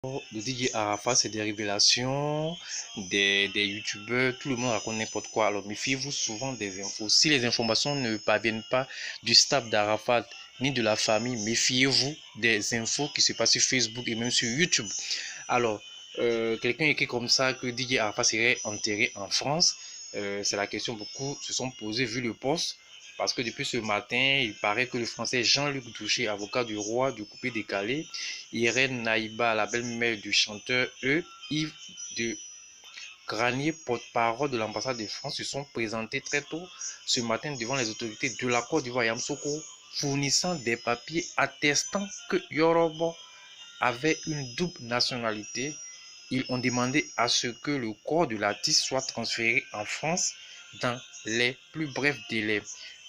De DJ Arafat, c'est des révélations, des youtubeurs, tout le monde raconte n'importe quoi. Alors méfiez-vous souvent des infos. Si les informations ne parviennent pas du staff d'Arafat ni de la famille, méfiez-vous des infos qui se passent sur Facebook et même sur YouTube. Alors, quelqu'un écrit comme ça que DJ Arafat serait enterré en France. C'est la question que beaucoup se sont posées vu le poste. Parce que depuis ce matin, il paraît que le français Jean-Luc Douché, avocat du roi du coupé décalé, Irène Naïba, la belle-mère du chanteur Yves de Granier, porte-parole de l'ambassade de France, se sont présentés très tôt ce matin devant les autorités de la Côte d'Ivoire, Yamoussoukro, fournissant des papiers attestant que Yorobo avait une double nationalité. Ils ont demandé à ce que le corps de l'artiste soit transféré en France dans les plus brefs délais,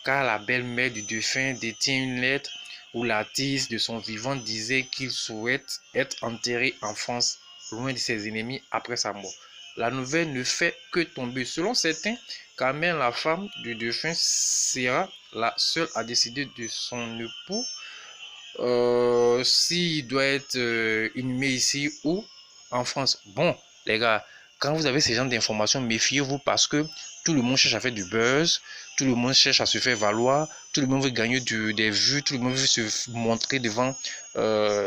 car la belle-mère du défunt détient une lettre où l'artiste de son vivant disait qu'il souhaite être enterré en France, loin de ses ennemis après sa mort. La nouvelle ne fait que tomber. Selon certains, Carmen, la femme du défunt, sera la seule à décider de son époux s'il doit être inhumé ici ou en France. Bon, les gars, quand vous avez ces genres d'informations, méfiez-vous parce que tout le monde cherche à faire du buzz, tout le monde cherche à se faire valoir, tout le monde veut gagner des vues, tout le monde veut se montrer devant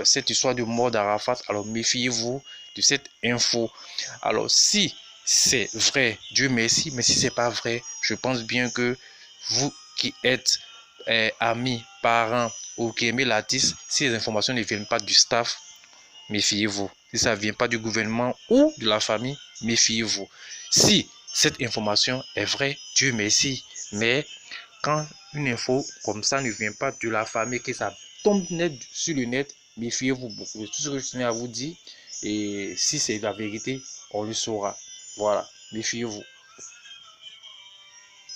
cette histoire de mort d'Arafat. Alors méfiez-vous de cette info. Alors si c'est vrai, Dieu merci, mais si c'est pas vrai, je pense bien que vous qui êtes amis, parents ou qui aimez l'artiste, si les informations ne viennent pas du staff, méfiez-vous. Si ça ne vient pas du gouvernement ou de la famille, méfiez-vous. Si cette information est vraie, Dieu merci. Mais quand une info comme ça ne vient pas de la famille, que ça tombe net sur le net, méfiez-vous beaucoup. C'est tout ce que je tenais à vous dire. Et si c'est la vérité, on le saura. Voilà, méfiez-vous.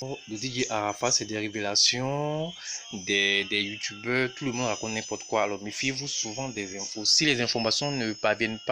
De DJ Arafat, c'est des révélations, des youtubeurs, tout le monde raconte n'importe quoi. Alors méfiez-vous souvent des infos. Si les informations ne parviennent pas